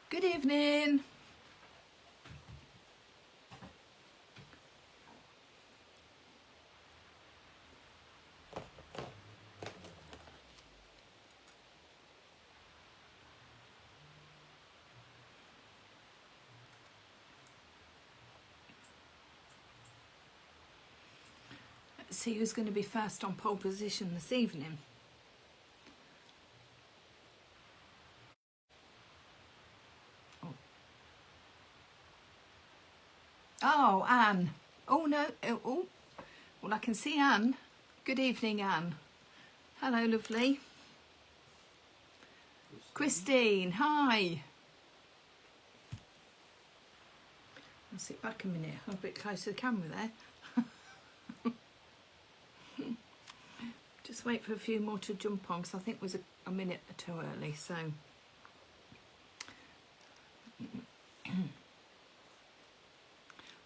Good evening. Let's see who's going to be first on pole position this evening. Oh, Anne. Oh, no. Oh, well, I can see Anne. Good evening, Anne. Hello, lovely. Christine, hi. I'll sit back a minute. I'm a bit close to the camera there. Just wait for a few more to jump on because I think it was a minute or two early, so...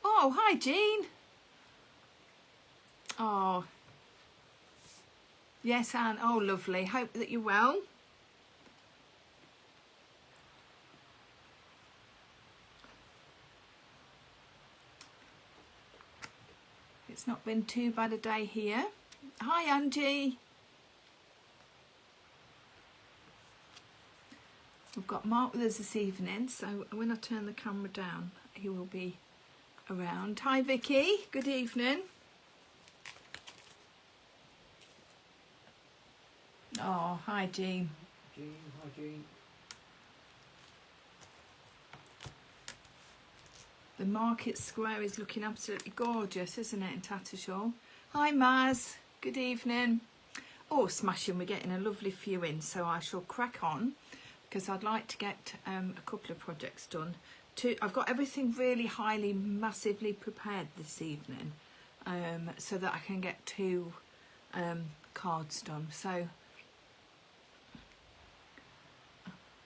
Oh, hi, Jean. Oh, yes, Anne. Oh, lovely. Hope that you're well. It's not been too bad a day here. Hi, Angie. We've got Mark with us this evening, so when I turn the camera down, he will be around. Hi, Vicky. Good evening. Oh, hi, Jean. Jean, hi, Jean. The market square is looking absolutely gorgeous, isn't it, in Tattershall? Hi, Maz. Good evening. Oh, smashing. We're getting a lovely few in, so I shall crack on because I'd like to get a couple of projects done. I've got everything really highly, massively prepared this evening so that I can get 2 cards done. So,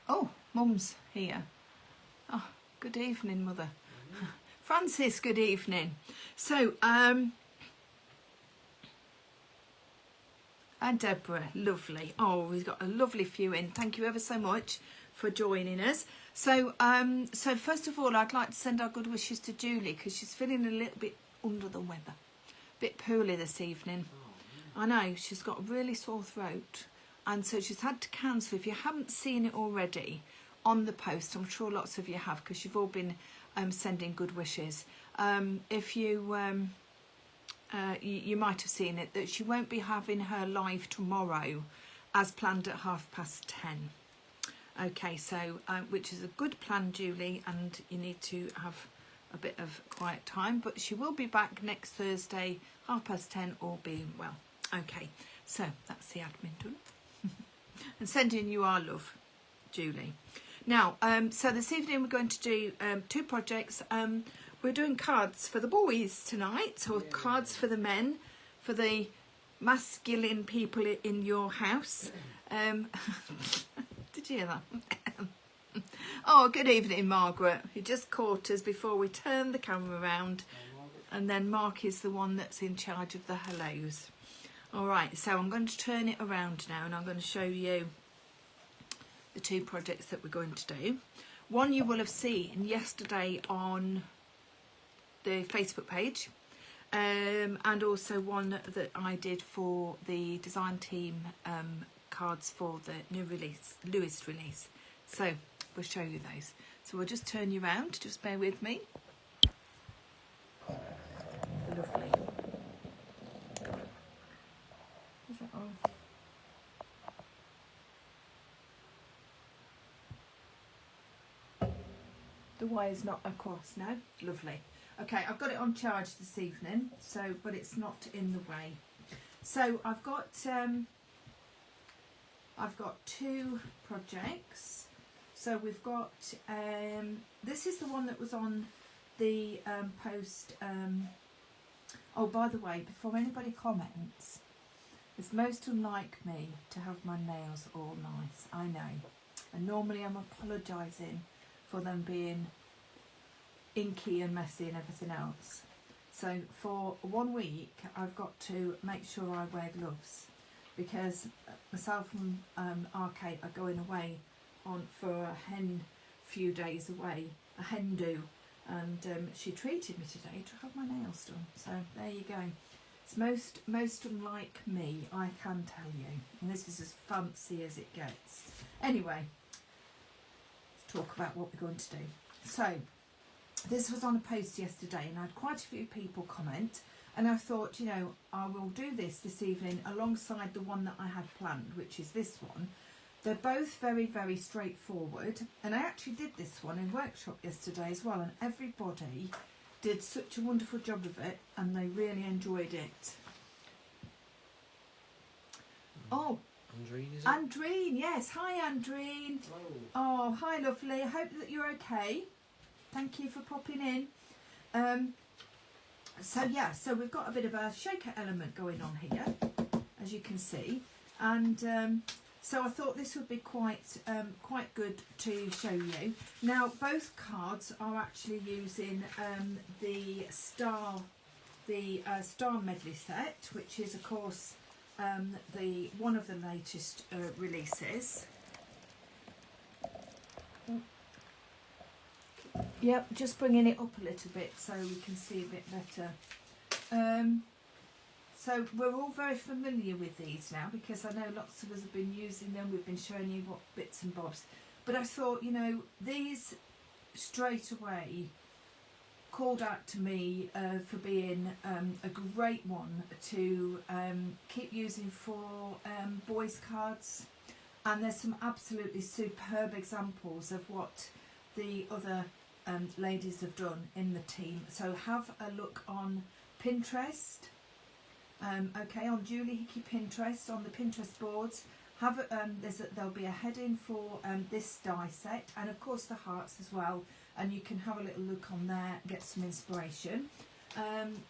oh, Mum's here. Oh, good evening, Mother. Francis, good evening. So, and Deborah, lovely. Oh, we've got a lovely few in. Thank you ever so much for joining us. So, so first of all, I'd like to send our good wishes to Julie because she's feeling a little bit under the weather, a bit poorly this evening. I know, she's got a really sore throat, and so she's had to cancel. If you haven't seen it already on the post, I'm sure lots of you have because you've all been sending good wishes. If you you might have seen it, that she won't be having her live tomorrow as planned at 10:30. Okay, so which is a good plan, Julie, and you need to have a bit of quiet time, but she will be back next Thursday 10:30, all being well. Okay, so that's the admin done. And sending you our love, Julie. Now, so this evening we're going to do 2 projects. We're doing cards for the boys tonight, or cards for the men, for the masculine people in your house. Did you hear that? Oh, good evening, Margaret. You just caught us before we turned the camera around. And then Mark is the one that's in charge of the hellos. All right, so I'm going to turn it around now and I'm going to show you the 2 projects that we're going to do. One you will have seen yesterday on the Facebook page, and also one that I did for the design team cards for the new release, Lewis release. So we'll show you those. So we'll just turn you around, just bear with me. Lovely. Is that on? The wire's not across now. Lovely. Okay, I've got it on charge this evening, so but it's not in the way. So I've got 2 projects. So we've got this is the one that was on the post. Oh, by the way, before anybody comments, it's most unlike me to have my nails all nice. I know, and normally I'm apologising for them being inky and messy and everything else. So for 1 week I've got to make sure I wear gloves because myself and RK are going away for a hen few days away, a hen do, and she treated me today to have my nails done. So there you go. It's most unlike me, I can tell you. And this is as fancy as it gets. Anyway, let's talk about what we're going to do. So, this was on a post yesterday and I had quite a few people comment. And I thought, you know, I will do this evening alongside the one that I had planned, which is this one. They're both very, very straightforward. And I actually did this one in workshop yesterday as well. And everybody did such a wonderful job of it and they really enjoyed it. Oh, Andreen, is it? Andreen, yes. Hi, Andreen. Oh, hi, lovely. I hope that you're okay. Thank you for popping in. So yeah, so we've got a bit of a shaker element going on here, as you can see. And so I thought this would be quite good to show you. Now, both cards are actually using the Star Medley set, which is of course the one of the latest releases. Yep, just bringing it up a little bit so we can see a bit better. So we're all very familiar with these now because I know lots of us have been using them. We've been showing you what bits and bobs. But I thought, you know, these straight away called out to me for being a great one to keep using for boys cards. And there's some absolutely superb examples of what the other ladies have done in the team. So have a look on Pinterest. Okay, on Julie Hickey Pinterest, on the Pinterest boards, have there'll be a heading for this die set, and of course the hearts as well, and you can have a little look on there, get some inspiration.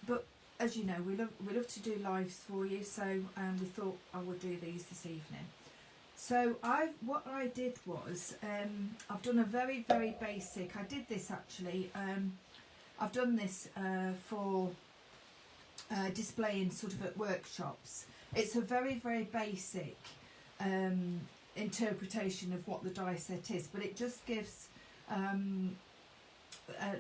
But as you know, we love to do lives for you, so we thought I would do these this evening. So what I did was I've done a very, very basic. I did this actually. I've done this for displaying sort of at workshops. It's a very, very basic interpretation of what the die set is, but it just gives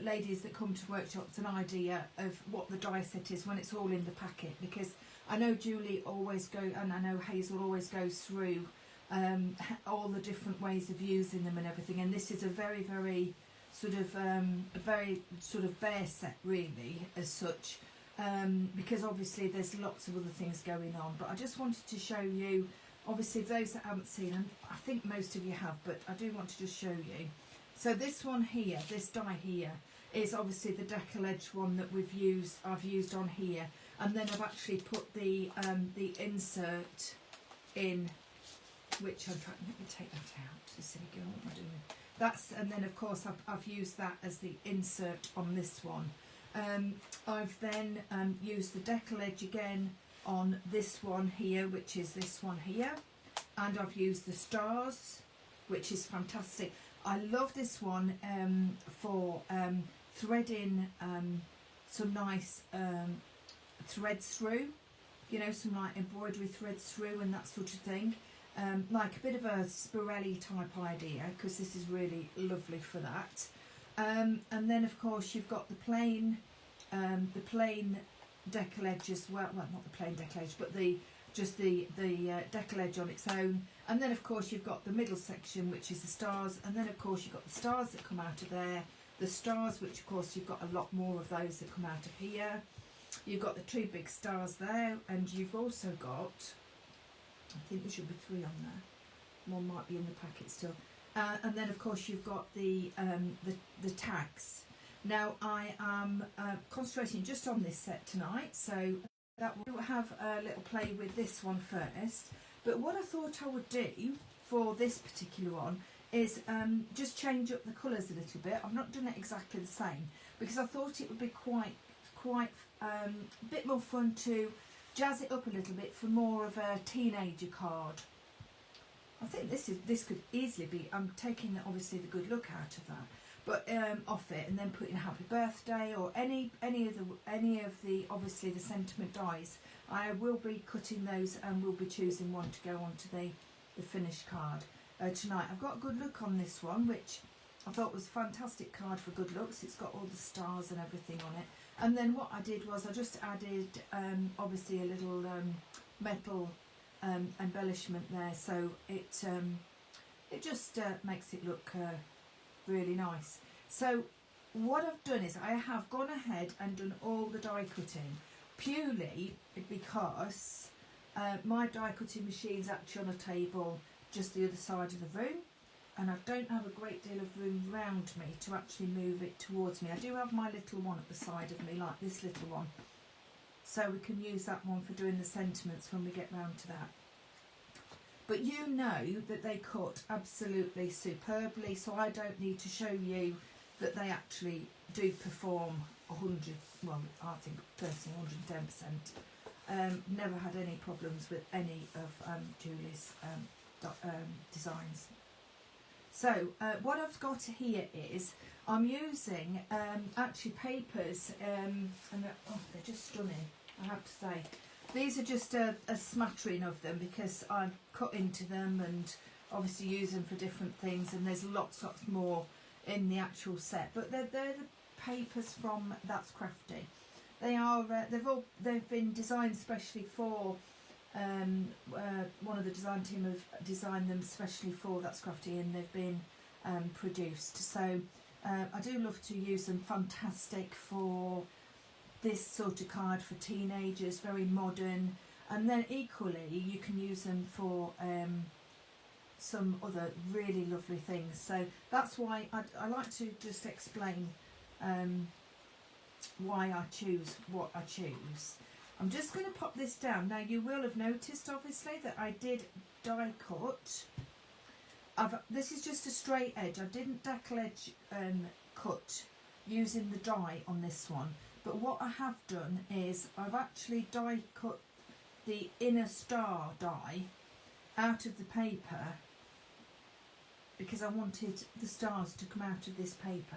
ladies that come to workshops an idea of what the die set is when it's all in the packet, because I know Julie always and I know Hazel always goes through all the different ways of using them and everything, and this is a very, very sort of bare set really as such. Because obviously there's lots of other things going on, but I just wanted to show you, obviously those that haven't seen, and I think most of you have, but I do want to just show you. So this one here, this die here, is obviously the decal edge one that I've used on here, and then I've actually put the insert in, which let me take that out, this silly girl, what am I doing? And then of course I've used that as the insert on this one. I've then used the decal edge again on this one here, which is this one here, and I've used the stars, which is fantastic. I love this one for threading some nice threads through, you know, some like embroidery threads through and that sort of thing. Like a bit of a Spirelli type idea, because this is really lovely for that. And then of course you've got the plain decal edge as well. Well, not the plain decal edge, but the decal edge on its own. And then of course you've got the middle section, which is the stars. And then of course you've got the stars that come out of there. The stars, which of course you've got a lot more of those that come out of here. You've got the two big stars there, and you've also got, I think there should be 3 on there. One might be in the packet still. And then of course you've got the tags. Now I am concentrating just on this set tonight, so that we'll have a little play with this one first. But what I thought I would do for this particular one is just change up the colours a little bit. I've not done it exactly the same because I thought it would be quite a bit more fun to jazz it up a little bit for more of a teenager card. I think this could easily be. I'm taking obviously the good look out of that, but off it, and then putting happy birthday or any of the obviously the sentiment dies. I will be cutting those and we'll be choosing one to go onto the finished card tonight. I've got a good look on this one, which I thought it was a fantastic card for good looks. It's got all the stars and everything on it. And then what I did was I just added obviously a little metal embellishment there, so it just makes it look really nice. So what I've done is I have gone ahead and done all the die cutting purely because my die cutting machine's actually on a table just the other side of the room, and I don't have a great deal of room around me to actually move it towards me. I do have my little one at the side of me, like this little one, so we can use that one for doing the sentiments when we get round to that. But you know that they cut absolutely superbly, so I don't need to show you that they actually do perform 100, well, I think personally 110%. Never had any problems with any of Julie's designs. So what I've got here is I'm using actually papers, and they're just stunning, I have to say. These are just a smattering of them because I cut into them and obviously use them for different things, and there's lots more in the actual set. But they're the papers from That's Crafty. They are they've been designed specially for one of the design team have designed them specially for That's Crafty, and they've been produced. So I do love to use them. Fantastic for this sort of card for teenagers, very modern, and then equally you can use them for some other really lovely things. So that's why I like to just explain why I choose what I choose. I'm just going to pop this down. Now you will have noticed obviously that I did die cut. This is just a straight edge. I didn't deckle edge cut using the die on this one. But what I have done is I've actually die cut the inner star die out of the paper because I wanted the stars to come out of this paper.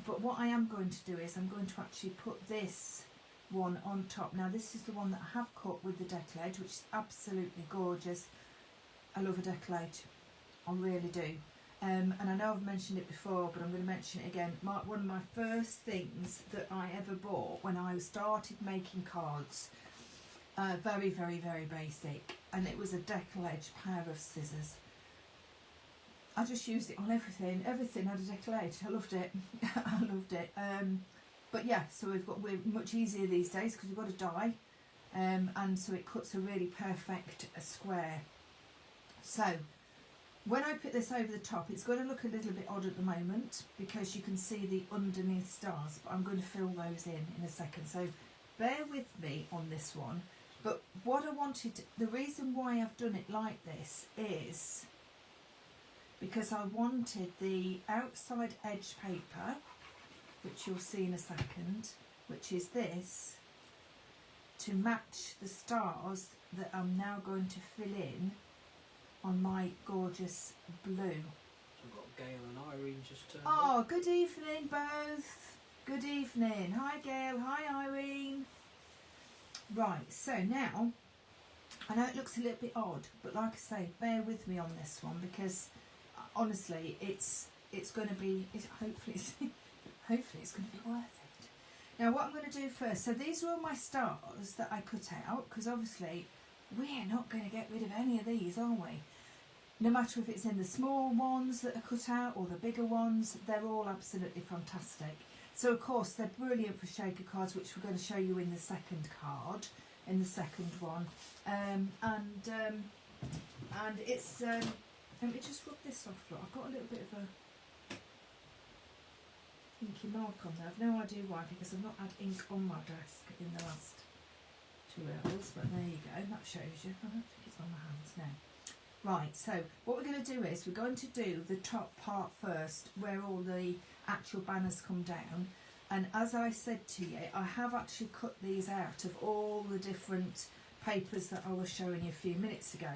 But what I am going to do is I'm going to actually put this one on top. Now this is the one that I have cut with the deckle edge, which is absolutely gorgeous. I love a deckle edge, I really do. And I know I've mentioned it before, but I'm going to mention it again. One of my first things that I ever bought when I started making cards, very basic, and it was a deckle edge pair of scissors. I just used it on everything. Everything had a deckle edge. I loved it. I loved it. But yeah, so we're much easier these days because we've got a die, and so it cuts a really perfect square. So when I put this over the top, it's going to look a little bit odd at the moment because you can see the underneath stars, but I'm going to fill those in a second. So bear with me on this one. But what I wanted, the reason why I've done it like this is because I wanted the outside edge paper, which you'll see in a second, which is this, to match the stars that I'm now going to fill in on my gorgeous blue. I've got Gail and Irene just turned Oh, good evening both. Good evening. Hi Gail, hi Irene. Right, so now, I know it looks a little bit odd, but like I say, bear with me on this one because honestly, it's going to be, hopefully it's going to be worth it. Now what I'm going to do first, so these are all my stars that I cut out, because obviously we're not going to get rid of any of these, are we? No matter if it's in the small ones that are cut out or the bigger ones, they're all absolutely fantastic. So of course they're brilliant for shaker cards, which we're going to show you in the second card, in the second one. And it's, let me just rub this off, look, I've got a little bit of a inky mark on there. I've no idea why, because I've not had ink on my desk in the last 2 hours, but there you go, that shows you. I don't think it's on my hands now. Right, so what we're going to do is we're going to do the top part first, where all the actual banners come down. And as I said to you, I have actually cut these out of all the different papers that I was showing you a few minutes ago.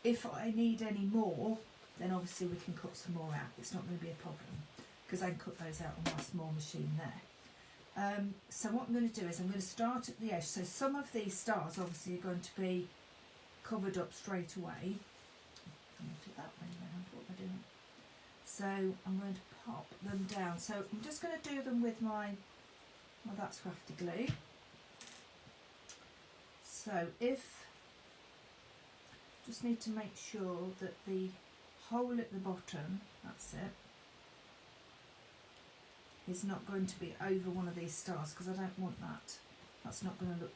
If I need any more, then obviously we can cut some more out. It's not going to be a problem, because I can cut those out on my small machine there. So what I'm going to do is I'm going to start at the edge. So some of these stars obviously are going to be covered up straight away. I'm going to do it that way now. What am I doing? So I'm going to pop them down. So I'm just going to do them with my, well, that's crafty glue. So just need to make sure that the hole at the bottom, that's it, is not going to be over one of these stars, because I don't want that. That's not going to look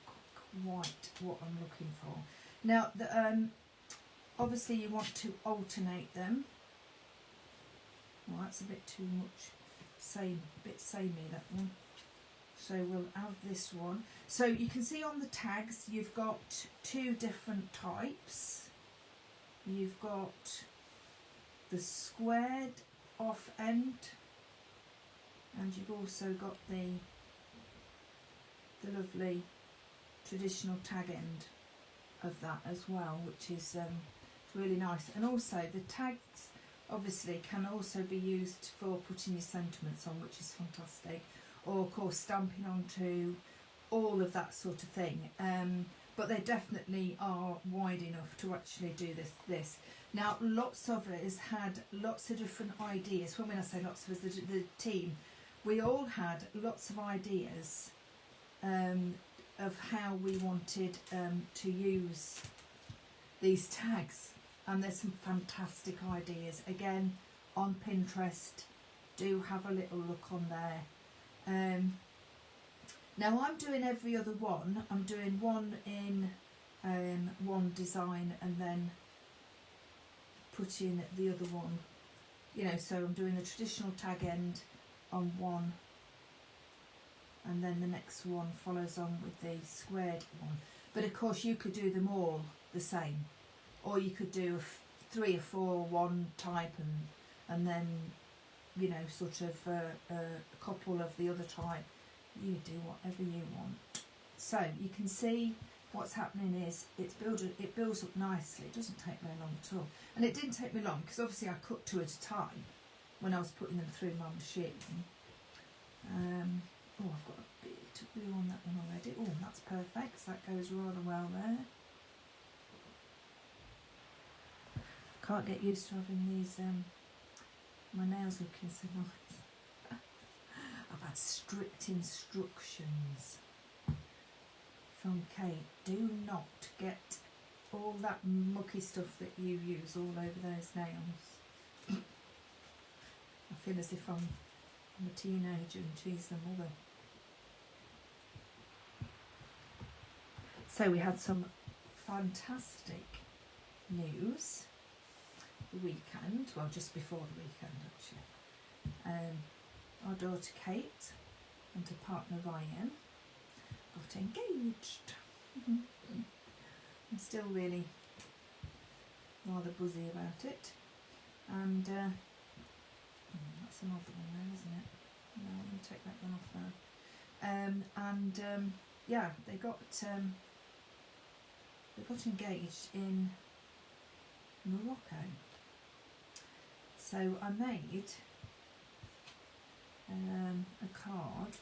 quite what I'm looking for. Now, obviously you want to alternate them. Well, that's a bit too much, bit samey, that one. So we'll have this one. So you can see on the tags you've got two different types. You've got the squared off end, and you've also got the lovely traditional tag end of that as well, which is really nice. And also the tags obviously can also be used for putting your sentiments on, which is fantastic, or of course stamping onto, all of that sort of thing. But they definitely are wide enough to actually do this. Now, lots of us had lots of different ideas. When I say lots of us, the team, we all had lots of ideas of how we wanted to use these tags, and there's some fantastic ideas. Again, on Pinterest, do have a little look on there. Now I'm doing every other one. I'm doing one in one design and then putting the other one, you know, so I'm doing the traditional tag end on one, and then the next one follows on with the squared one. But of course you could do them all the same, or you could do 3 or 4 one type and then, you know, sort of a couple of the other type. You do whatever you want. So you can see what's happening is it builds up nicely. It doesn't take very long at all, and it didn't take me long because obviously I cut 2 at a time when I was putting them through my machine. Oh, I've got a bit of glue on that one already. Oh, that's perfect, so that goes rather well there. Can't get used to having these my nails looking so nice. I've had strict instructions from Kate. Do not get all that mucky stuff that you use all over those nails. I feel as if I'm a teenager and she's the mother. So we had some fantastic news the weekend, well, just before the weekend actually. Our daughter Kate and her partner Ryan got engaged. I'm still really rather buzzy about it, and that's another one there, isn't it? No, I'm going to take that one off now. Yeah, they got engaged in Morocco. So I made a card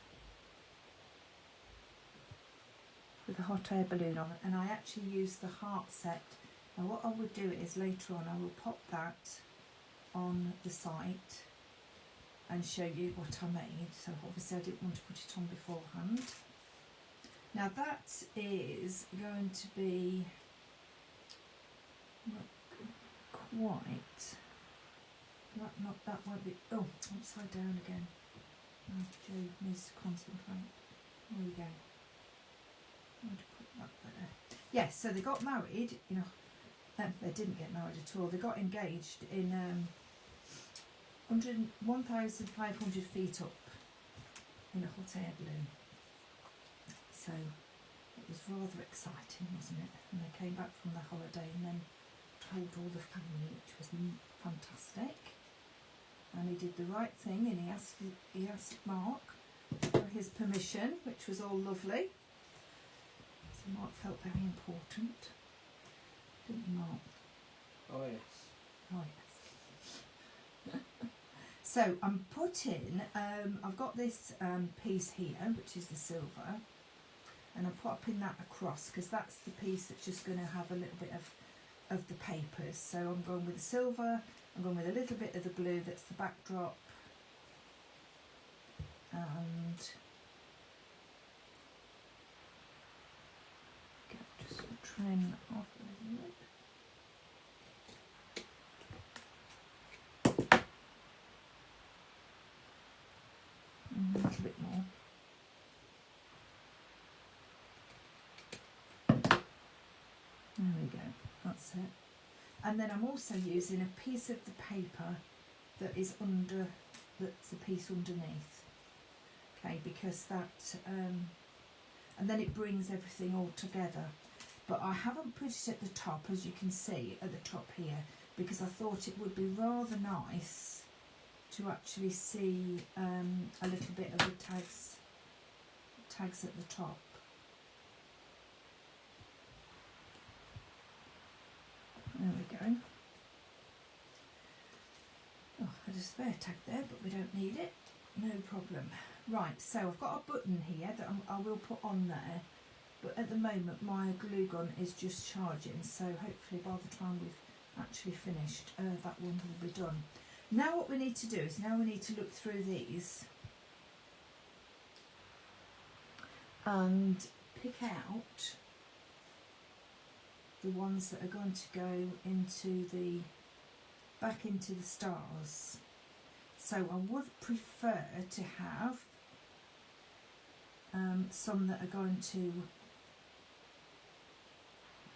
with a hot air balloon on it, and I actually used the heart set. Now what I would do is later on I will pop that on the site and show you what I made. So obviously I didn't want to put it on beforehand. Now that is going to be not quite, that won't be, oh, upside down again. Oh, Jo needs to concentrate. There we go. I'm going to put that there. Yes, so they got married, you know, they didn't get married at all. They got engaged in 1,500 feet up in a hot air balloon. So it was rather exciting, wasn't it? And they came back from their holiday and then told all the family, which was fantastic. And he did the right thing, and he asked Mark for his permission, which was all lovely. So Mark felt very important, didn't you, Mark? Oh yes. Oh yes. So I'm putting, I've got this piece here, which is the silver, and I'm popping that across because that's the piece that's just going to have a little bit of the papers. So I'm going with the silver I'm going with a little bit of the blue that's the backdrop, and just trim off a little bit. A little bit more. There we go, that's it. And then I'm also using a piece of the paper that is under, that's the piece underneath. Okay, because that, and then it brings everything all together. But I haven't put it at the top, as you can see at the top here, because I thought it would be rather nice to actually see a little bit of the tags at the top. There we go. Oh, there's a spare tag there, but we don't need it. No problem. Right, so I've got a button here that I will put on there, but at the moment my glue gun is just charging, so hopefully by the time we've actually finished, that one will be done. Now what we need to do is now we need to look through these and pick out the ones that are going to go into the back into the stars. So I would prefer to have some that are going to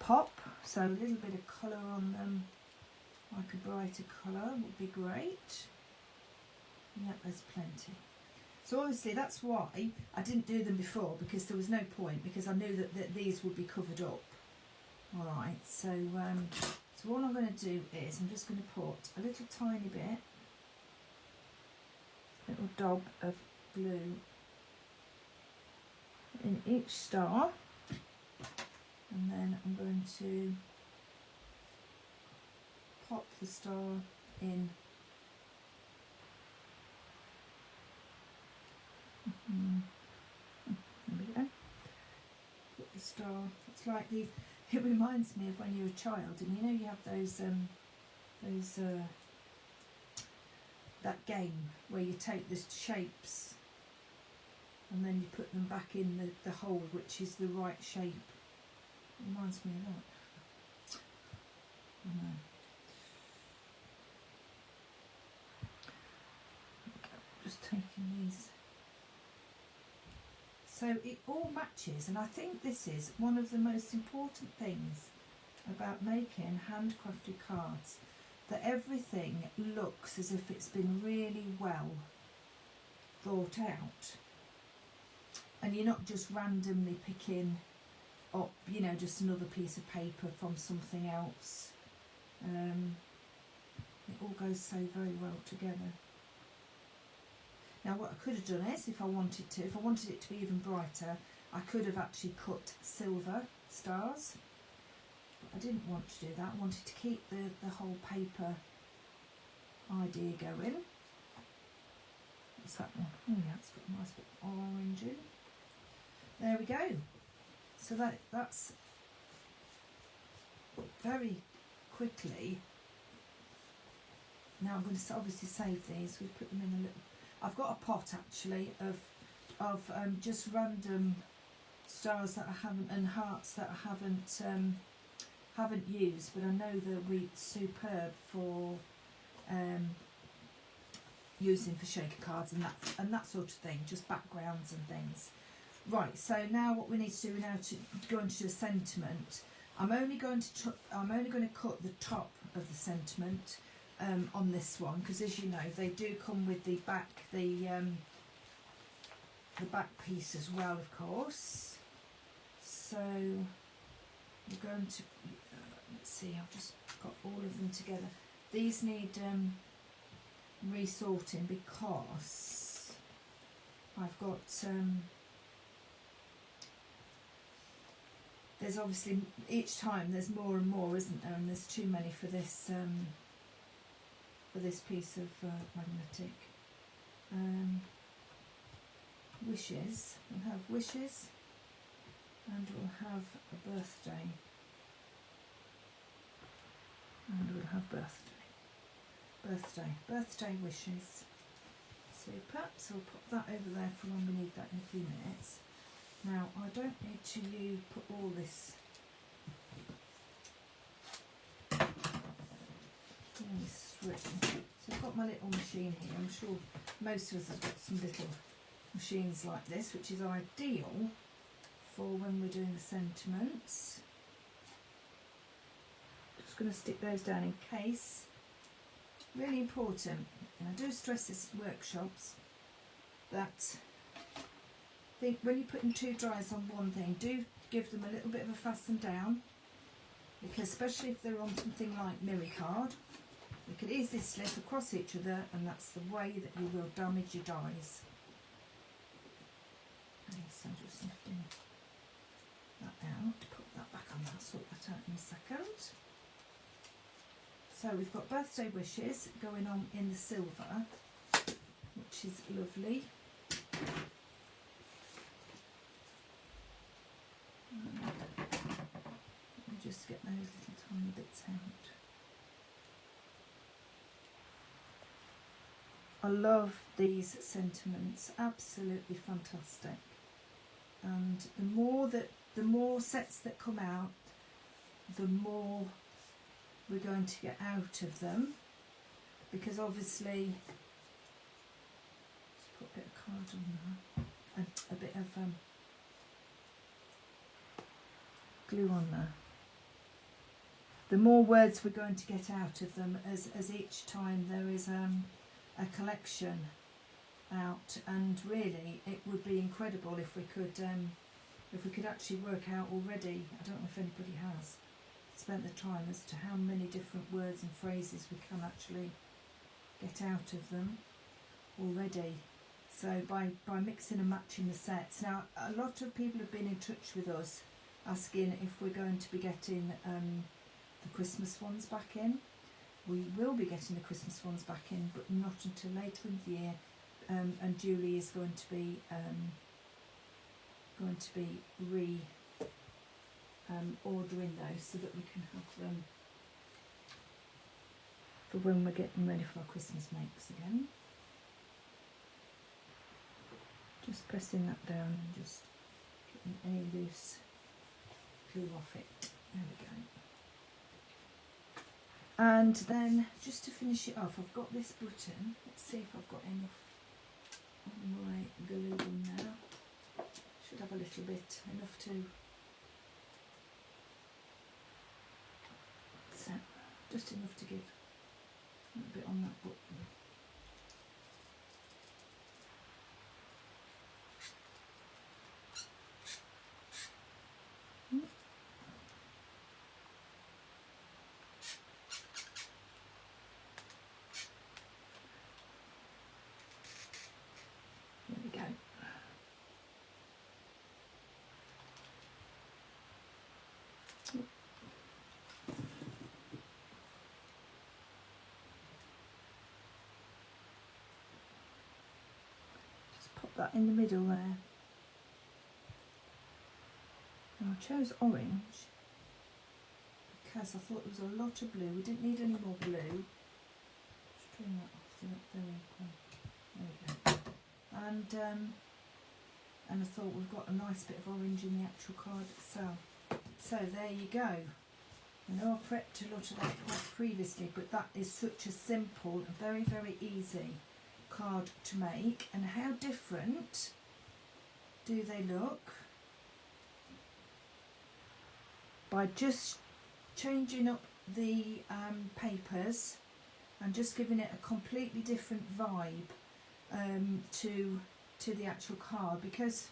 pop, so a little bit of colour on them, like a brighter colour would be great. Yeah, there's plenty. So obviously that's why I didn't do them before, because there was no point, because I knew that these would be covered up. Alright, so so all I'm going to do is I'm just going to put a little tiny bit, little dab of blue in each star, and then I'm going to pop the star in. There we go. Put the star. It's like the. It reminds me of when you're a child, and you know you have those that game where you take the shapes and then you put them back in the hole, which is the right shape. It reminds me of that. I know. Okay, just taking these. So it all matches, and I think this is one of the most important things about making handcrafted cards, that everything looks as if it's been really well thought out, and you're not just randomly picking up, you know, just another piece of paper from something else. It all goes so very well together. Now what I could have done is, if I wanted it to be even brighter, I could have actually cut silver stars, but I didn't want to do that. I wanted to keep the whole paper idea going. What's that one? Oh yeah, it's got a nice bit of orange in. There we go. So that's very quickly. Now I'm going to obviously save these. We've put them in a little. I've got a pot actually of just random stars that I haven't, and hearts that I haven't used, but I know they'll be superb for using for shaker cards and that sort of thing, just backgrounds and things. Right, so now what we need to do now to go into the sentiment. I'm only going to cut the top of the sentiment on this one, because as you know they do come with the back piece as well, of course. So we're going to let's see, I've just got all of them together. These need resorting because I've got there's obviously each time there's more and more, isn't there, and there's too many for this piece of magnetic. Wishes, we'll have wishes, and we'll have a birthday, and we'll have birthday. birthday wishes. Super, so we'll put that over there for when we need that in a few minutes. Now I don't need to put all this through. So I've got my little machine here. I'm sure most of us have got some little machines like this, which is ideal for when we're doing the sentiments. Just going to stick those down in case. Really important, and I do stress this in workshops, that when you're putting two dries on one thing, do give them a little bit of a fasten down, because especially if they're on something like mirror card, they could easily slip across each other, and that's the way that you will damage your dies. Okay, so I'm just lifting that out, put that back on, I'll sort that out in a second. So we've got birthday wishes going on in the silver, which is lovely. Let me just get those little tiny bits out. I love these sentiments, absolutely fantastic. And the more sets that come out, the more we're going to get out of them, because obviously, let's put a bit of card on there, and a bit of glue on there. The more words we're going to get out of them as each time there is a collection out, and really it would be incredible if we could actually work out already. I don't know if anybody has spent the time as to how many different words and phrases we can actually get out of them already. So by mixing and matching the sets. Now a lot of people have been in touch with us asking if we're going to be getting the Christmas ones back in. We will be getting the Christmas ones back in, but not until later in the year, and Julie is going to be ordering those so that we can have them for when we're getting ready for our Christmas makes again. Just pressing that down and just getting any loose glue off it. There we go. And then just to finish it off, I've got this button. Let's see if I've got enough on my glue gun now. Should have a little bit, enough to. So just enough to give a little bit on that button. There we go. That in the middle there. Now I chose orange because I thought there was a lot of blue. We didn't need any more blue. Just trim that off so that there we go. And I thought we've got a nice bit of orange in the actual card itself. So there you go. I know I prepped a lot of that previously, but that is such a simple and very, very easy card to make. And how different do they look by just changing up the papers and just giving it a completely different vibe to the actual card, because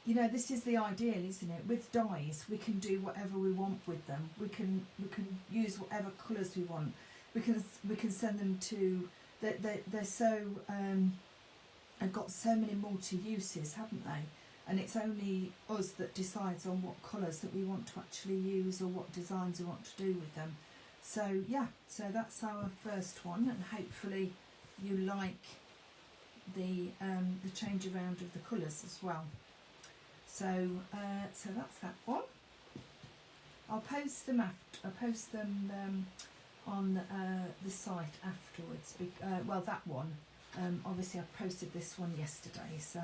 you know, this is the ideal, isn't it? With dies we can do whatever we want with them. We can use whatever colours we want. We can send them to, they're so have got so many multi-uses, haven't they? And it's only us that decides on what colours that we want to actually use or what designs we want to do with them. So yeah, so that's our first one, and hopefully you like the change around of the colours as well. So so that's that one. I'll post them on the site afterwards. Well, that one. Obviously, I posted this one yesterday, so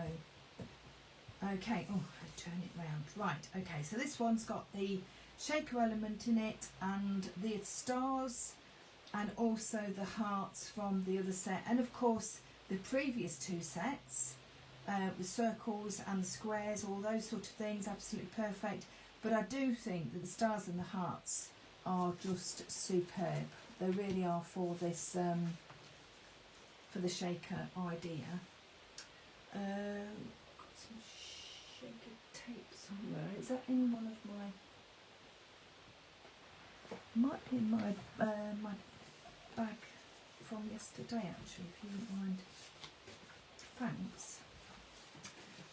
okay. Oh, I turn it round. Right. Okay. So this one's got the shaker element in it, and the stars, and also the hearts from the other set, and of course the previous two sets with circles and the squares, all those sort of things. Absolutely perfect. But I do think that the stars and the hearts are just superb. They really are for this. For the shaker idea. Got some shaker tape somewhere. Is that in one of my? Might be in my my bag from yesterday actually, if you wouldn't mind. Thanks.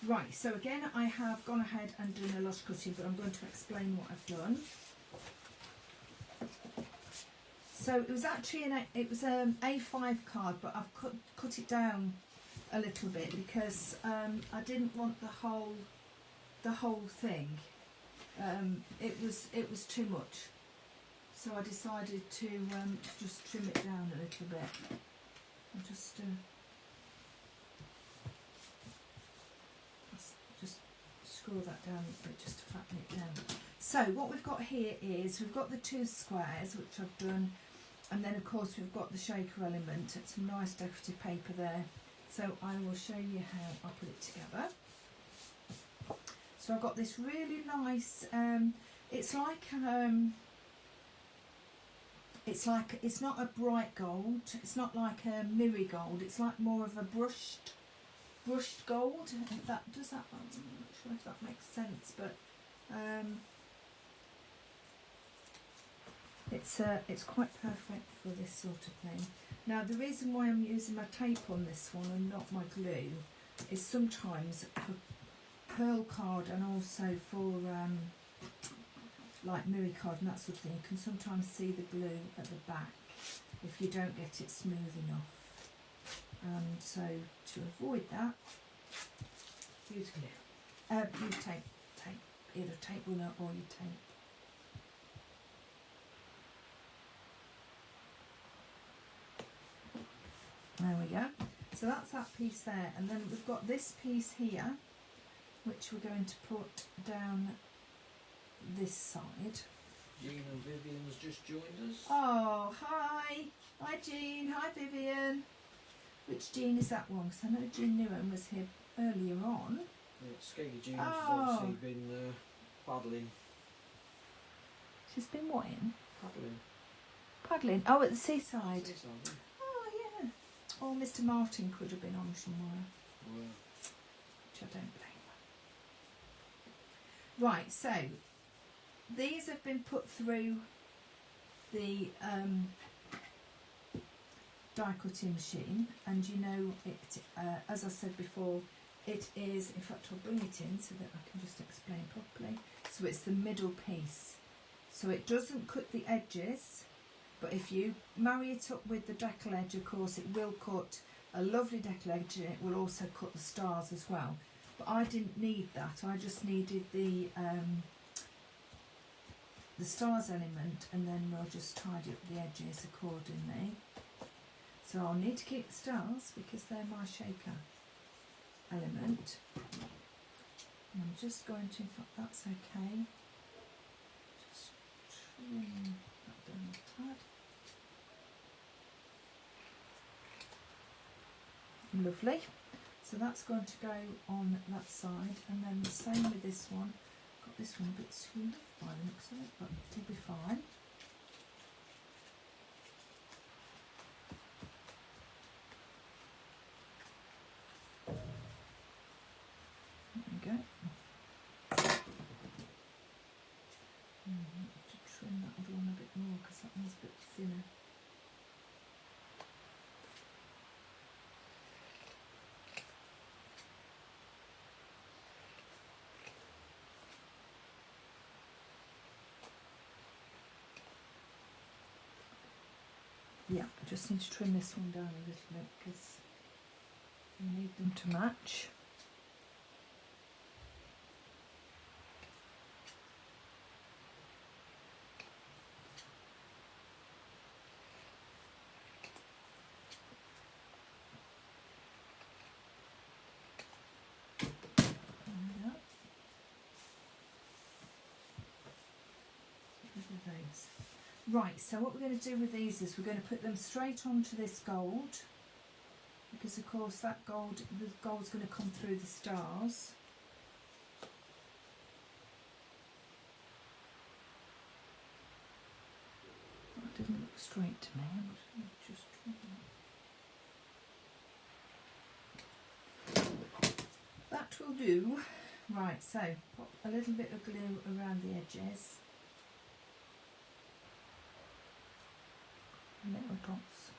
Right, so again I have gone ahead and done a lush cutting, but I'm going to explain what I've done. So it was actually an A5 card, but I've cut it down a little bit because I didn't want the whole thing. It was too much, so I decided to just trim it down a little bit. I'll just scroll that down a bit just to fatten it down. So what we've got here is we've got the two squares, which I've done. And then of course we've got the shaker element. It's some nice decorative paper there. So I will show you how I put it together. So I've got this really nice, it's not a bright gold, it's not like a mirror gold, it's like more of a brushed gold. If that does that, I'm not sure if that makes sense, but it's quite perfect for this sort of thing. Now the reason why I'm using my tape on this one and not my glue is sometimes for pearl card and also for like mirror card and that sort of thing, you can sometimes see the glue at the back if you don't get it smooth enough. And so to avoid that, use glue. Use tape, either tape runner or your tape. There we go. So that's that piece there, and then we've got this piece here, which we're going to put down this side. Jean and Vivian's just joined us. Oh, hi. Hi, Jean. Hi, Vivian. Which Jean is that one? Because I know Jean Newen was here earlier on. Yeah, Skeggy Jean Oh. has obviously been paddling. She's been what in? Paddling. Paddling. Oh, at the seaside. Seaside, yeah. Oh, yeah. Or Mr. Martin could have been on somewhere. Well, Which I don't blame. Right, so these have been put through the die cutting machine, and you know it, as I said before, it is, in fact I'll bring it in so that I can just explain properly. So it's the middle piece, so it doesn't cut the edges, but if you marry it up with the decal edge, of course it will cut a lovely decal edge, and it will also cut the stars as well. But I didn't need that, I just needed the stars element, and then we'll just tidy up the edges accordingly. So I'll need to keep the stars because they're my shaker element. And I'm just going to, in fact that's okay, just trim that down a tad. Lovely. So that's going to go on that side, and then the same with this one. Got this one a bit screwed off by the looks of it, but it'll be fine. There we go. I have to trim that other one a bit more because that one's a bit thinner. Yeah, I just need to trim this one down a little bit because we need them to match. Yes. Right, so what we're going to do with these is we're going to put them straight onto this gold, because of course the gold's going to come through the stars. That didn't look straight to me. That will do. Right, so pop a little bit of glue around the edges. Little dots.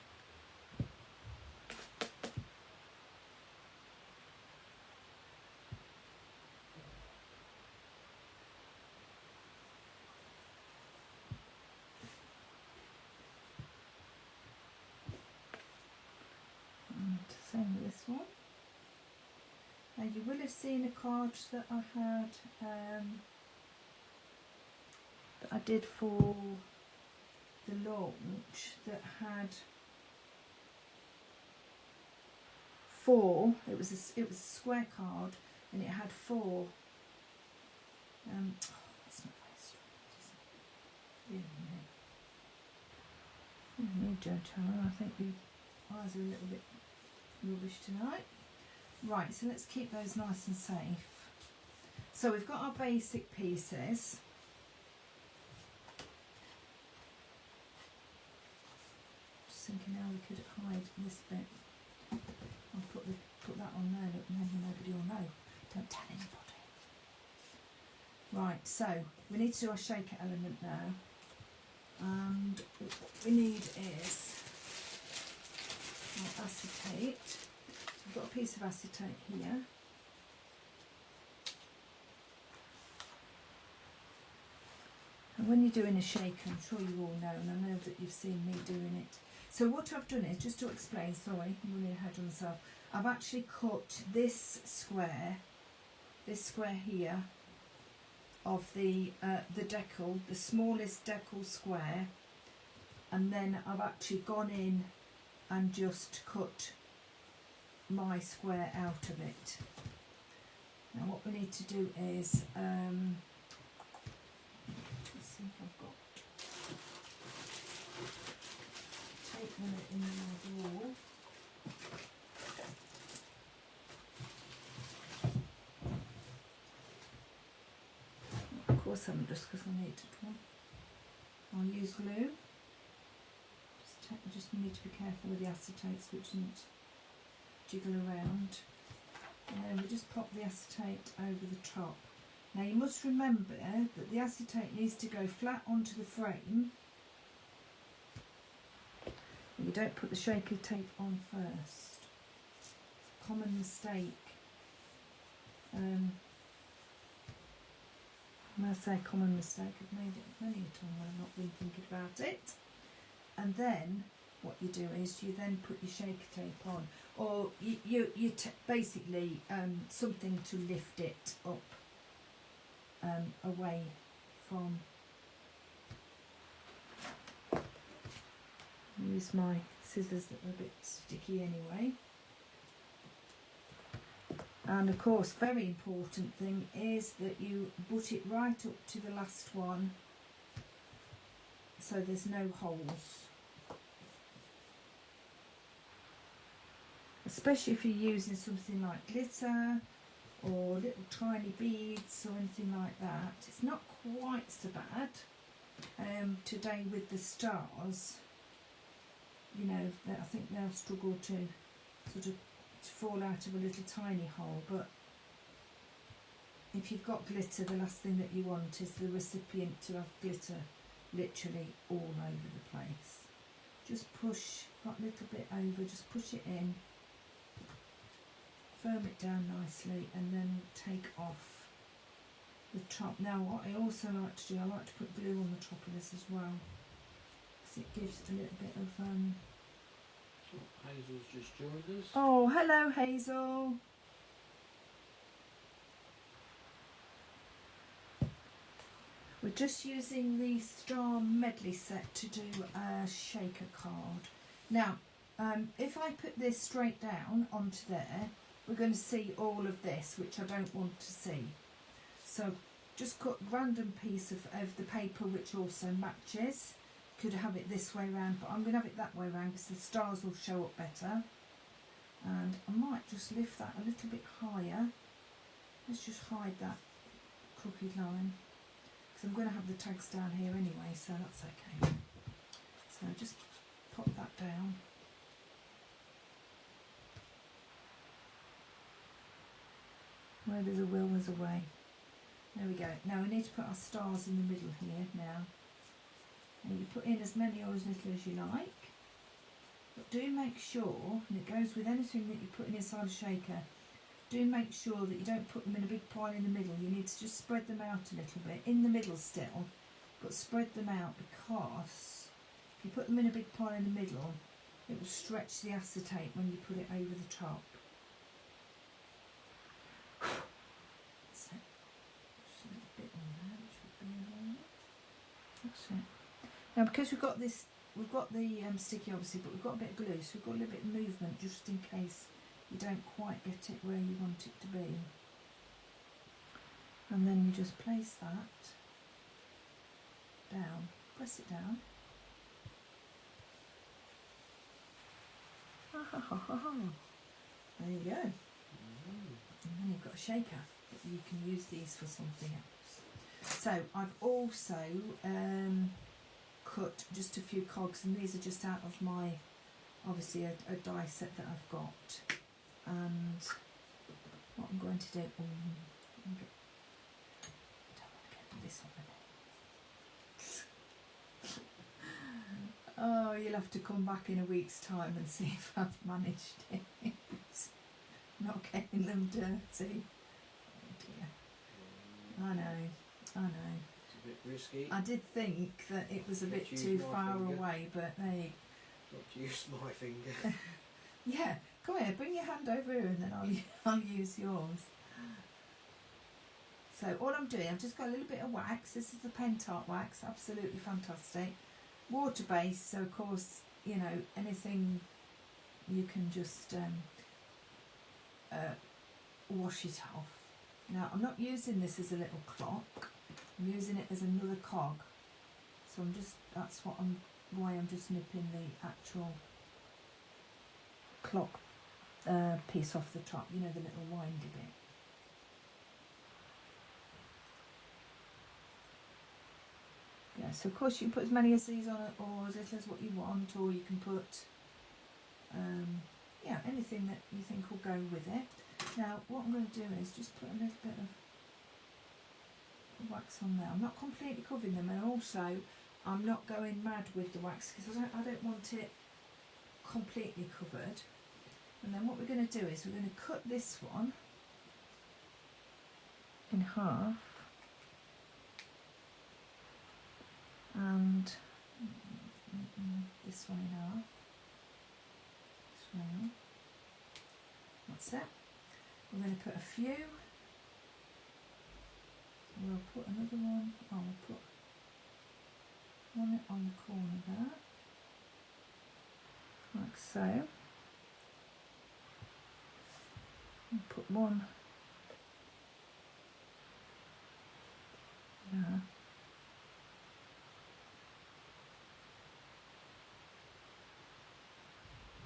And same with this one. Now you will have seen a card that I had that I did for the launch that had 4. It was a square card and it had 4. That's not very straight, is it? Really need Jo Channon. I think the eyes are a little bit rubbish tonight. Right, so let's keep those nice and safe. So we've got our basic pieces. Just thinking how we could hide this bit. I'll put that on there, look, and then nobody will know. Don't tell anybody. Right, so we need to do our shaker element now. And what we need is our acetate. I've got a piece of acetate here. And when you're doing a shaker, I'm sure you all know, and I know that you've seen me doing it. So what I've done is, just to explain, sorry, I'm running ahead of myself, I've actually cut this square here, of the decal, the smallest decal square, and then I've actually gone in and just cut my square out of it. Now what we need to do is let's see if I've got tape on it in my drawer. Of course I haven't, just because I need one. I'll use glue. Just need to be careful with the acetate so it doesn't jiggle around. And then we just pop the acetate over the top. Now you must remember that the acetate needs to go flat onto the frame. And you don't put the shaker tape on first. It's a common mistake. When I say common mistake, I've made it many a time when I've not been thinking about it. And then what you do is you then put your shaker tape on, or you basically something to lift it up away from. Use my scissors that are a bit sticky anyway. And of course, very important thing is that you butt it right up to the last one, so there's no holes. Especially if you're using something like glitter or little tiny beads or anything like that. It's not quite so bad. Today with the stars, you know, I think they'll struggle to sort of fall out of a little tiny hole, but if you've got glitter, the last thing that you want is the recipient to have glitter literally all over the place. Just push, got a little bit over, just push it in, firm it down nicely, and then take off the top. Now what I also like to do, I like to put glue on the top of this as well, because it gives a little bit of Hazel's just joined us. Oh, hello Hazel. We're just using the Star Medley set to do a shaker card. Now, if I put this straight down onto there, we're going to see all of this, which I don't want to see. So just cut random piece of the paper which also matches. Could have it this way round, but I'm going to have it that way round because the stars will show up better. And I might just lift that a little bit higher. Let's just hide that crooked line because I'm going to have the tags down here anyway, so that's okay. So just pop that down. Where there's a will, there's a way. There we go. Now we need to put our stars in the middle here now. And you put in as many or as little as you like. But do make sure, and it goes with anything that you put in inside a shaker, do make sure that you don't put them in a big pile in the middle. You need to just spread them out a little bit, in the middle still, but spread them out, because if you put them in a big pile in the middle, it will stretch the acetate when you put it over the top. That's it. Just a little bit on there, which would be all right. That's it. Now because we've got this, we've got the sticky obviously, but we've got a bit of glue, so we've got a little bit of movement just in case you don't quite get it where you want it to be. And then you just place that down, press it down. There you go. And then you've got a shaker, but you can use these for something else. So I've also cut just a few cogs, and these are just out of my, obviously a die set that I've got. And what I'm going to do, I don't want to get this on. Oh, you'll have to come back in a week's time and see if I've managed it. Not getting them dirty. Oh dear. I know. It's a bit risky. I did think that it was a bit too far away, but they... Not to use my finger. Yeah, come here, bring your hand over here and then I'll use yours. So all I'm doing, I've just got a little bit of wax. This is the Pentart wax, absolutely fantastic. Water based, so of course, you know, anything you can just wash it off. Now I'm not using this as a little clock, I'm using it as another cog. So that's why I'm just nipping the actual clock piece off the top, you know, the little windy bit. Yeah, so of course you can put as many as these on it, or as little as what you want, or you can put yeah, anything that you think will go with it. Now what I'm going to do is just put a little bit of wax on there. I'm not completely covering them, and also I'm not going mad with the wax because I don't want it completely covered. And then what we're going to do is we're going to cut this one in half, and this one in half, this one, that's it. We're going to put a few, we'll put another one, we'll put one on the corner there, like so. And put one there.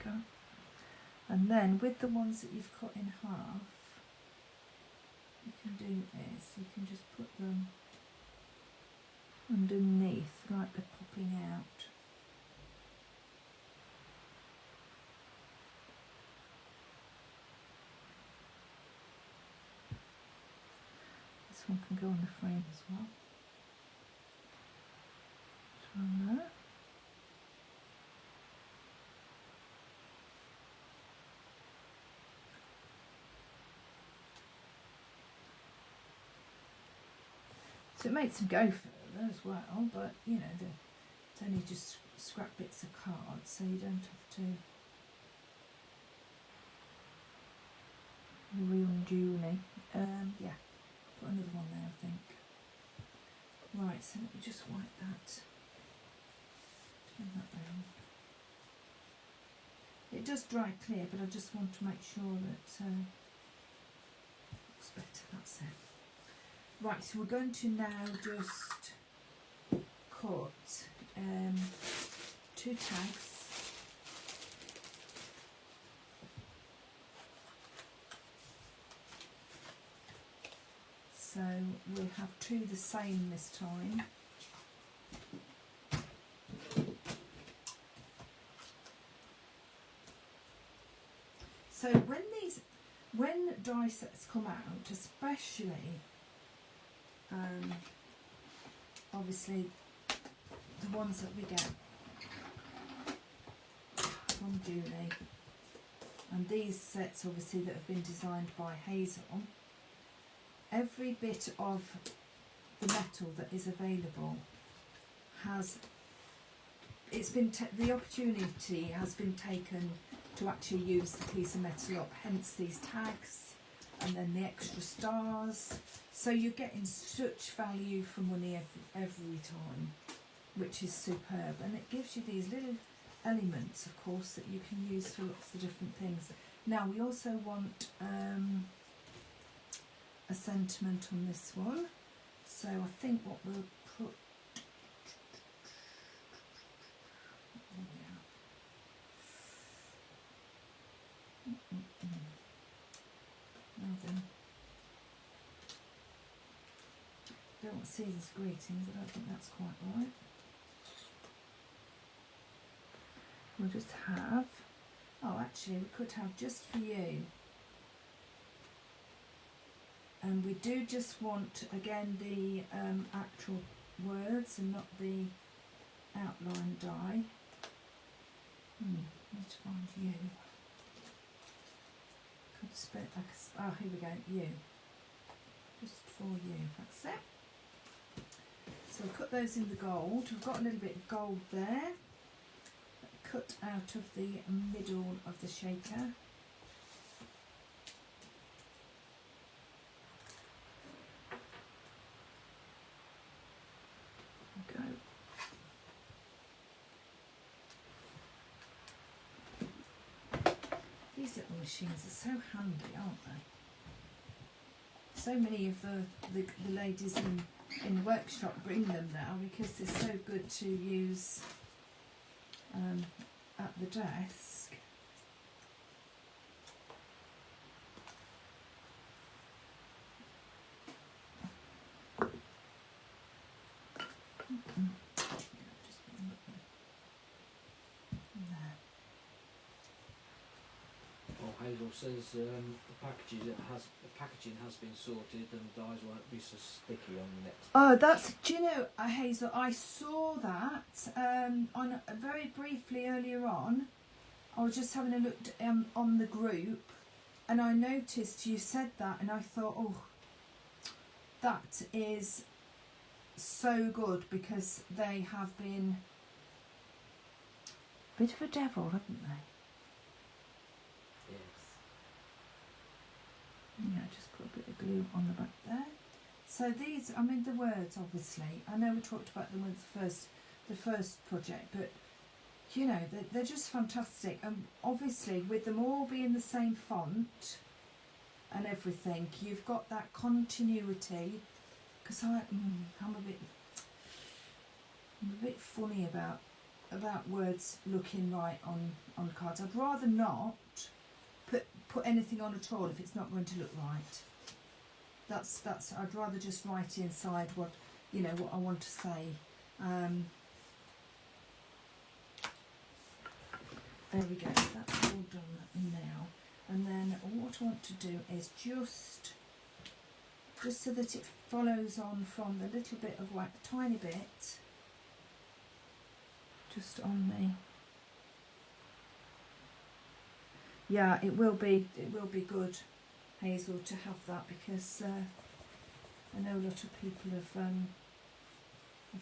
Go. And then with the ones that you've cut in half, you can do is you can just put them underneath like they're popping out. This one can go on the frame as well. This one there. So it makes them go further as well, but you know, it's only just scrap bits of card, so you don't have to re-unduly. Yeah, put another one there, I think. Right, so let me just wipe that. Turn that round. It does dry clear, but I just want to make sure that it looks better. That's it. Right, so we're going to now just cut 2 tags. So we'll have 2 the same this time. So when die sets come out, especially obviously the ones that we get from Julie, and these sets obviously that have been designed by Hazel, every bit of the metal that is available has, it's been the opportunity has been taken to actually use the piece of metal up, hence these tags and then the extra stars. So you're getting such value for money every time, which is superb, and it gives you these little elements, of course, that you can use for lots of different things. Now we also want a sentiment on this one, so I think what we'll put, now then, don't want Caesar's greetings, I don't think that's quite right. We'll just have, oh actually we could have just for you. And we do just want, again, the actual words and not the outline die. Need to find you. Could split like a, oh, here we go, you. Just for you, that's it. So we'll cut those in the gold. We've got a little bit of gold there. Cut out of the middle of the shaker. Go. These little machines are so handy, aren't they? So many of the ladies in the workshop bring them now because they're so good to use at the desk. Well, Hazel says the packaging has been sorted and the dyes won't be so sticky on the next. Oh, that's, do you know, Hazel, I saw that on very briefly earlier on. I was just having a look on the group, and I noticed you said that, and I thought, oh, that is so good, because they have been a bit of a devil, haven't they? Yes. Yeah, just put a bit of glue on the back there. So these, I mean, the words, obviously, I know we talked about them with the first project, but you know, they're just fantastic. And obviously, with them all being the same font and everything, you've got that continuity. Because I'm a bit funny about words looking right on cards. I'd rather not put anything on at all if it's not going to look right. That's I'd rather just write inside what I want to say. There we go, that's all done now. And then what I want to do is just so that it follows on from the little bit of white, tiny bit, just on the, yeah, it will be good, Hazel, to have that, because I know a lot of people have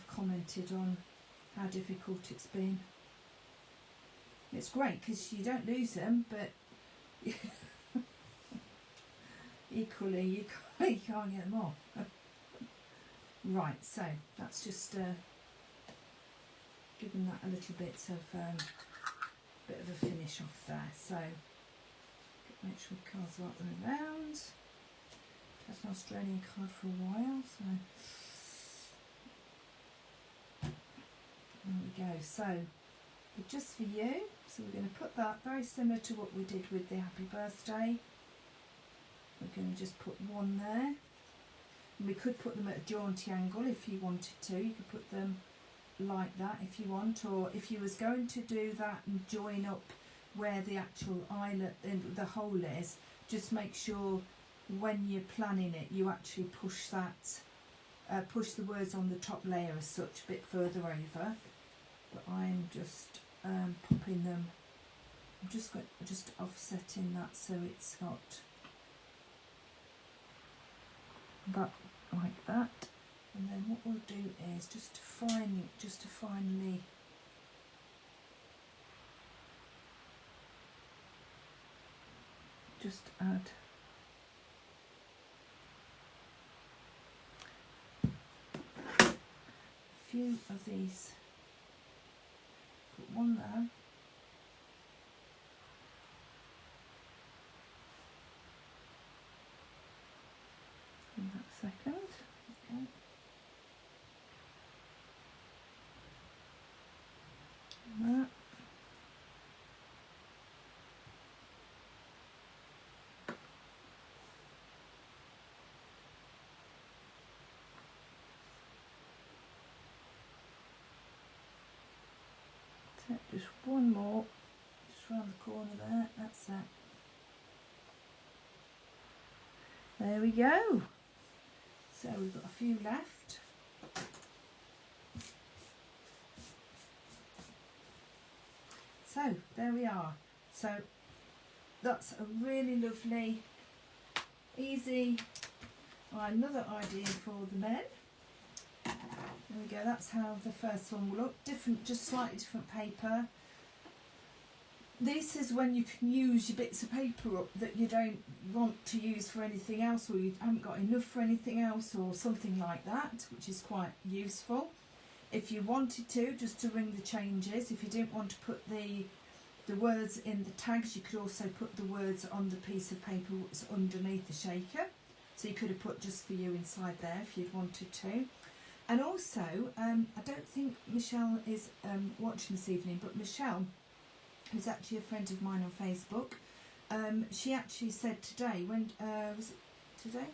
commented on how difficult it's been. It's great because you don't lose them, but equally you can't get them off. Right, so that's just giving that a little bit of a finish off there. So make sure the cards are up and around. That's an Australian card for a while, so there we go. So but just for you, so we're going to put that very similar to what we did with the happy birthday. We're going to just put one there. And we could put them at a jaunty angle if you wanted to. You could put them like that if you want, or if you was going to do that and join up where the actual eyelet and the hole is, just make sure when you're planning it you actually push that push the words on the top layer as such a bit further over. But I'm just popping them, I'm just offsetting that so it's got that like that. And then what we'll do is just to finally just add a few of these. Put one there. In that second. Okay. And that. Just one more, just round the corner there, that's it. There we go. So we've got a few left. So there we are. So that's a really lovely, easy, another idea for the men. There we go, that's how the first one will look. Different, just slightly different paper. This is when you can use your bits of paper up that you don't want to use for anything else, or you haven't got enough for anything else, or something like that, which is quite useful. If you wanted to, just to ring the changes, if you didn't want to put the words in the tags, you could also put the words on the piece of paper that's underneath the shaker. So you could have put just for you inside there if you'd wanted to. And also, I don't think Michelle is watching this evening, but Michelle, who's actually a friend of mine on Facebook, she actually said today, when was it today?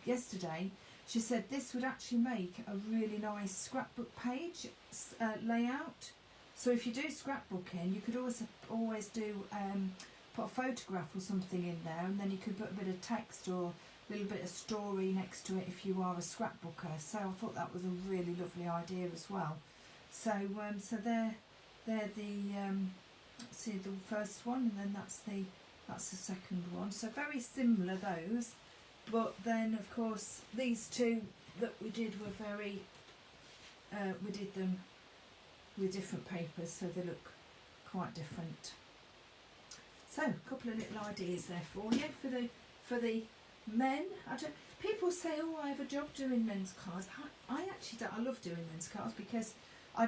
Yesterday, she said this would actually make a really nice scrapbook page layout. So if you do scrapbooking, you could also always do put a photograph or something in there, and then you could put a bit of text or a little bit of story next to it if you are a scrapbooker. So I thought that was a really lovely idea as well. So so they're the see the first one, and then that's the second one. So very similar those, but then of course these two that we did were very we did them with different papers, so they look quite different. So a couple of little ideas there for you for the men. People say, oh, I have a job doing men's cards. I actually don't. I love doing men's cards because I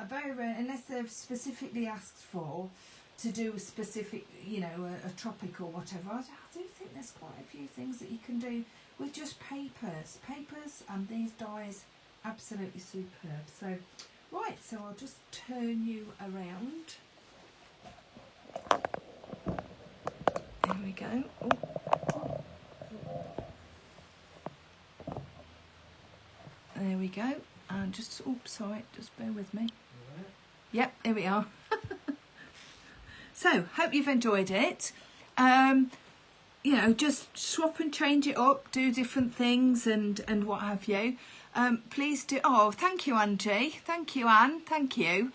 very rarely, unless they're specifically asked for to do a specific, you know, a topic or whatever. I do think there's quite a few things that you can do with just papers, and these dies absolutely superb. So right, so I'll just turn you around. There we go. Oh. There we go, and just, oops, sorry, just bear with me. Right. Yep, here we are. So, hope you've enjoyed it. You know, just swap and change it up, do different things and what have you. Please do, oh, thank you, Angie. Thank you, Anne. Thank you.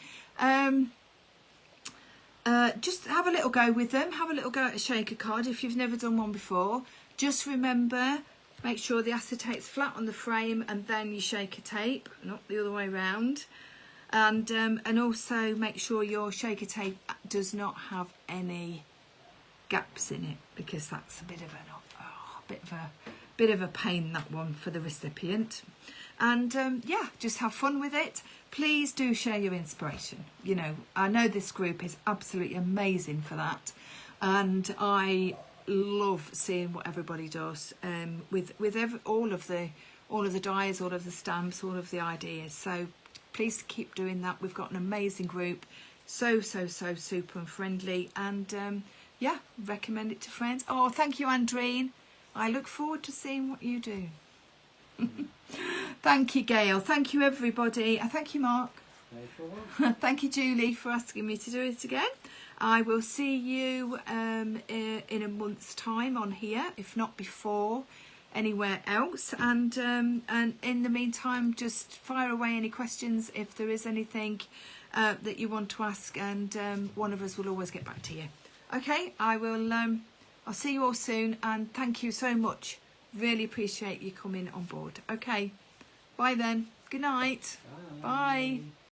Just have a little go with them. Have a little go at a shaker card if you've never done one before. Just remember, make sure the acetate's flat on the frame and then you shaker tape, not the other way around. And also make sure your shaker tape does not have any gaps in it, because that's a bit of a pain, that one, for the recipient. And yeah, just have fun with it. Please do share your inspiration. You know, I know this group is absolutely amazing for that, and I love seeing what everybody does with all of the dies, all of the stamps, all of the ideas. So please keep doing that. We've got an amazing group, so super and friendly, and yeah, recommend it to friends. Oh, thank you, Andreen. I look forward to seeing what you do. Thank you, Gail. Thank you, everybody. Thank you, Mark. Thank you, Julie, for asking me to do it again. I will see you in a month's time on here, if not before, anywhere else. And in the meantime, just fire away any questions if there is anything that you want to ask, and one of us will always get back to you. Okay, I will. I'll see you all soon, and thank you so much. Really appreciate you coming on board. Okay, bye then. Good night. Bye.